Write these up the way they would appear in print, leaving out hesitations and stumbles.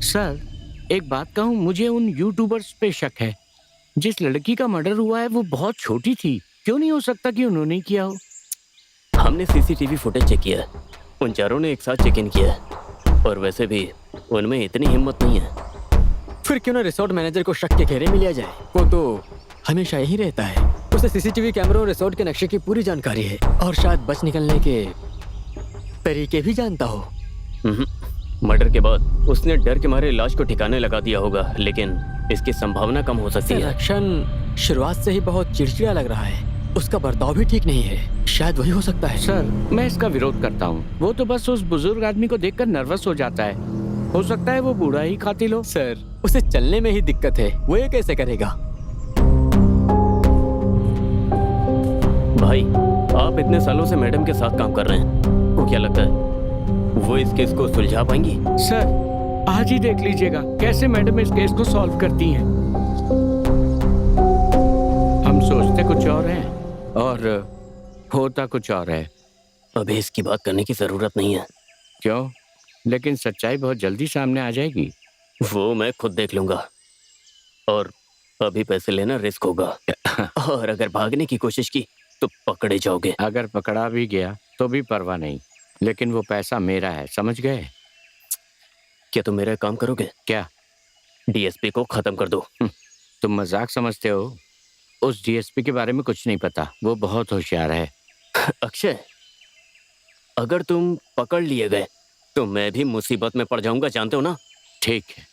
Sir, एक बात कहूँ, मुझे उन यूट्यूबर्स पे शक है। जिस लड़की का मर्डर हुआ है वो बहुत छोटी थी। क्यों नहीं हो सकता कि उन्होंने ही किया हो? हमने सीसीटीवी फुटेज चेक किया है। उन चारों ने एक साथ चेक इन किया है और वैसे भी उनमें इतनी हिम्मत नहीं है। फिर क्यों ना रिसोर्ट मैनेजर को शक के घेरे में लिया जाए। वो तो हमेशा यही रहता है। उसे सीसीटीवी कैमरों और रिसोर्ट के नक्शे की पूरी जानकारी है और शायद बच निकलने के तरीके भी जानता हो। मर्डर के बाद उसने डर के मारे लाश को ठिकाने लगा दिया होगा, लेकिन इसकी संभावना कम हो सकती है। एक्शन शुरुआत से ही बहुत चिड़चिड़ा लग रहा है। उसका बर्ताव भी ठीक नहीं है। शायद वही हो सकता है। सर, मैं इसका विरोध करता हूँ। वो तो बस उस बुजुर्ग आदमी को देखकर नर्वस हो जाता है। हो सकता है वो बूढ़ा ही कातिल हो। सर, उसे चलने में ही दिक्कत है, वो ये कैसे करेगा? भाई, आप इतने सालों से मैडम के साथ काम कर रहे हैं, को क्या लगता है वो इस केस को सुलझा पाएंगी? सर, आज ही देख लीजिएगा कैसे मैडम इस केस को सॉल्व करती हैं। हम सोचते कुछ और हैं और होता कुछ और है। अभी इसकी बात करने की जरूरत नहीं है। क्यों? लेकिन सच्चाई बहुत जल्दी सामने आ जाएगी। वो मैं खुद देख लूंगा। और अभी पैसे लेना रिस्क होगा और अगर भागने की कोशिश की तो पकड़े जाओगे। अगर पकड़ा भी गया तो भी परवाह नहीं, लेकिन वो पैसा मेरा है, समझ गए? क्या तुम मेरा काम करोगे? क्या? डीएसपी को खत्म कर दो। तुम मजाक समझते हो? उस डीएसपी के बारे में कुछ नहीं पता। वो बहुत होशियार है। अक्षय, अगर तुम पकड़ लिए गए तो मैं भी मुसीबत में पड़ जाऊंगा, जानते हो ना? ठीक है।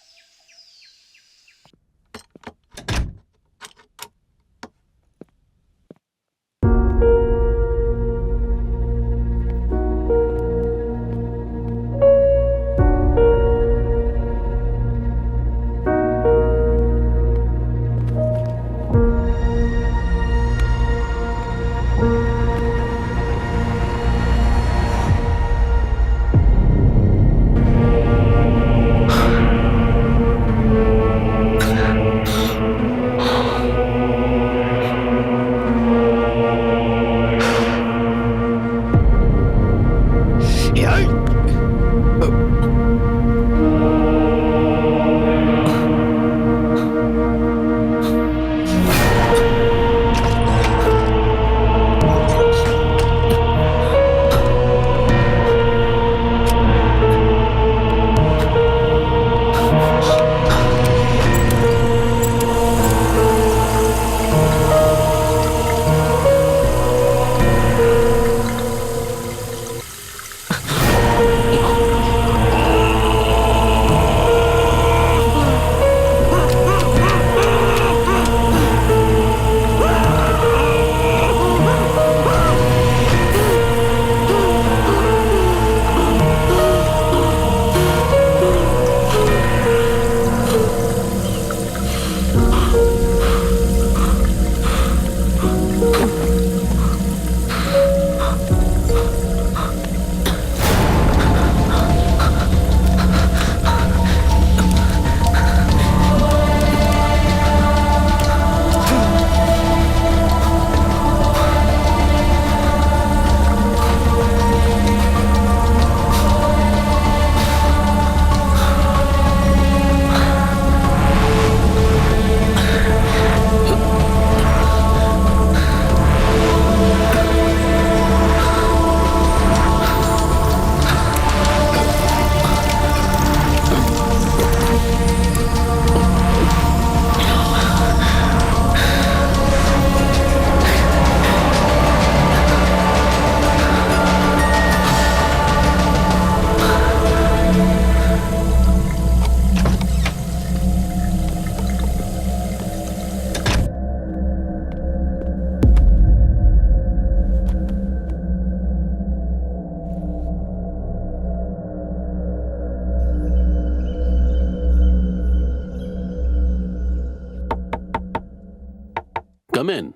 Come in.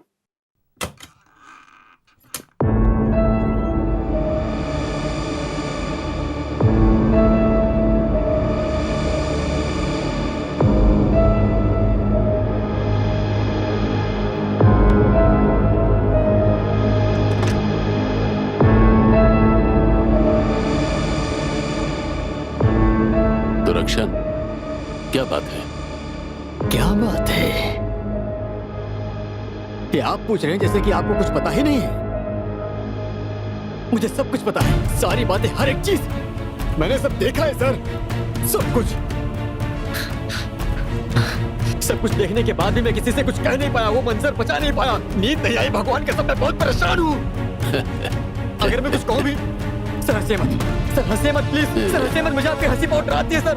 तो रक्षण, क्या बात है? क्या बात है? ये आप पूछ रहे हैं जैसे कि आपको कुछ पता ही नहीं है। मुझे सब कुछ पता है, सारी बातें, हर एक चीज मैंने सब देखा है सर, सब कुछ। सब कुछ देखने के बाद भी मैं किसी से कुछ कह नहीं पाया, वो मंजर बचा नहीं पाया, नींद नहीं आई, भगवान कसम मैं बहुत परेशान हूँ। अगर मैं कुछ कहूँ भी, सर हंसे मत, सर हंसे मत प्लीज, सर हंसे मत, मुझे आपकी हंसी बहुत डराती है सर।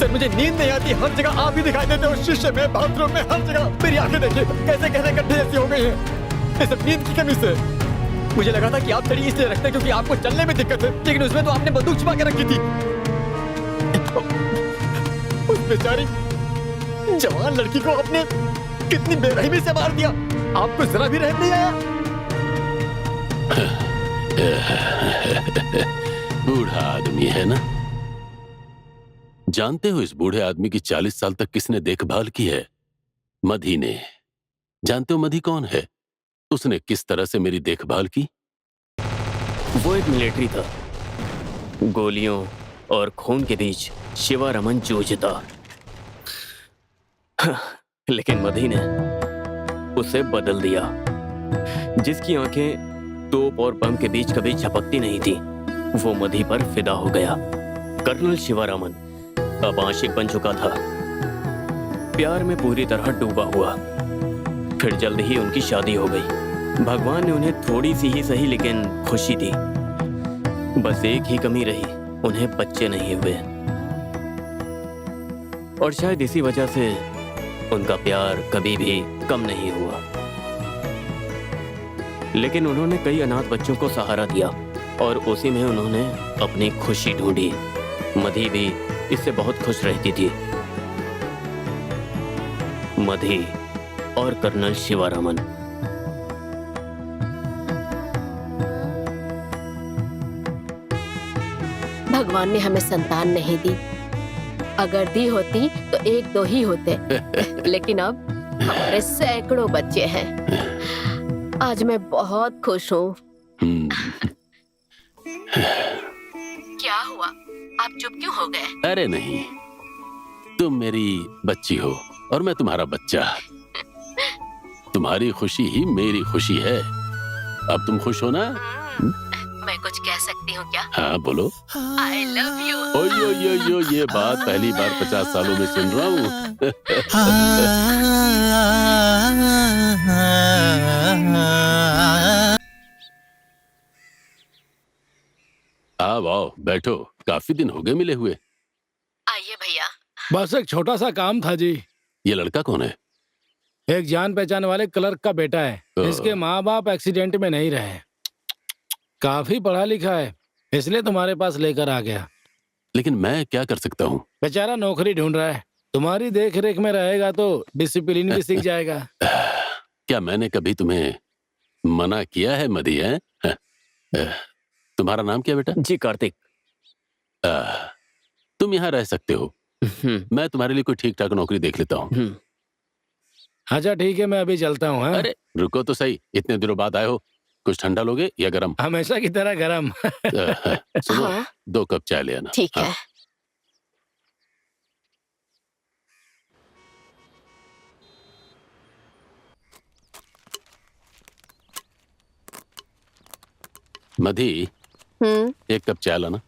सर मुझे नींद नहीं आती, हर जगह आप ही दिखाई देते हो, शीशे में, बाथरूम में, हर जगह। मेरी आंखें देखिए कैसे कैसे गड्ढे जैसी हो गई हैं, ये सब नींद की कमी से। मुझे लगा था कि आप छड़ी इसलिए रखते क्योंकि आपको चलने में दिक्कत है, लेकिन उसमें तो आपने बंदूक छिपा के रखी थी। उस बेचारी जवान लड़की को आपने कितनी बेरहमी से मार दिया, आपको जरा भी रहम नहीं आया। बूढ़ा आदमी है ना? जानते हो इस बूढ़े आदमी की 40 साल तक किसने देखभाल की है? मधी ने। जानते हो मधी कौन है? उसने किस तरह से मेरी देखभाल की? वो एक मिलिट्री था। गोलियों और खून के बीच शिवारमन जूझता, लेकिन मधी ने उसे बदल दिया। जिसकी आंखें तोप और बम के बीच कभी झपकती नहीं थी, वो मधी पर फिदा हो गया। कर्नल शिवारामन अब आशिक बन चुका था, प्यार में पूरी तरह डूबा हुआ। फिर जल्द ही उनकी शादी हो गई। भगवान ने उन्हें थोड़ी सी ही सही लेकिन खुशी दी। बस एक ही कमी रही, उन्हें बच्चे नहीं हुए। और शायद इसी वजह से उनका प्यार कभी भी कम नहीं हुआ। लेकिन उन्होंने कई अनाथ बच्चों को सहारा दिया और उसी में उन्होंने अपनी खुशी ढूंढी। मधी भी इससे बहुत खुश रहती थी। मधी और कर्नल शिवारामन। भगवान ने हमें संतान नहीं दी, अगर दी होती तो एक दो ही होते। लेकिन अब हमारे सैकड़ों बच्चे हैं। आज मैं बहुत खुश हूँ। क्या हुआ, आप चुप क्यों हो गए? अरे नहीं, तुम मेरी बच्ची हो और मैं तुम्हारा बच्चा। तुम्हारी खुशी ही मेरी खुशी है। अब तुम खुश हो ना? मैं कुछ कह सकती हूँ क्या? हाँ बोलो। I love you। ओयो, ये बात पहली बार 50 सालों में सुन रहा हूँ। आओ बैठो, काफी दिन हो गए मिले हुए। आइए भैया। बस एक छोटा सा काम था जी। ये लड़का कौन है? एक जान पहचान वाले क्लर्क का बेटा है। इसके माँ बाप एक्सीडेंट में नहीं रहे, काफी पढ़ा लिखा है, इसलिए तुम्हारे पास लेकर आ गया। लेकिन मैं क्या कर सकता हूँ? बेचारा नौकरी ढूंढ रहा है, तुम्हारी देख रेख में रहेगा तो डिसिप्लिन भी सीख जाएगा। क्या मैंने कभी तुम्हें मना किया है मधी? है तुम्हारा नाम क्या बेटा? जी कार्तिक। तुम यहाँ रह सकते हो, मैं तुम्हारे लिए कोई ठीक ठाक नौकरी देख लेता हूँ। अच्छा ठीक है, मैं अभी चलता हूँ। अरे रुको तो सही, इतने दिनों बाद आए हो, कुछ ठंडा लोगे या गरम? हमेशा की तरह गरम। सुनो, हाँ। 2 कप चाय ले आना। ठीक है। मधी, 1 कप चाय लाना।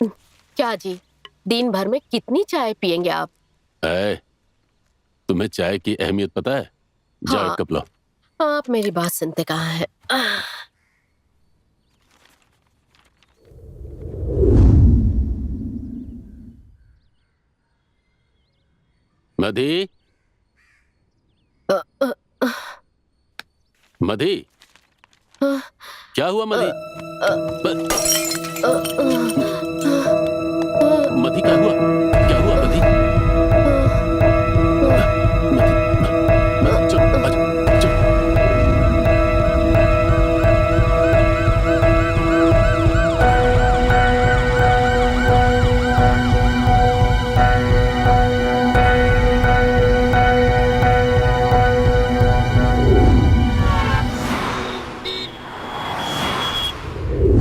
क्या जी, दिन भर में कितनी चाय पियेंगे आप? तुम्हें चाय की अहमियत पता है? जाओ हाँ। 1 कप लो। आप मेरी बात सुनते कहाँ हैं? मधी, मधी, क्या हुआ मधी?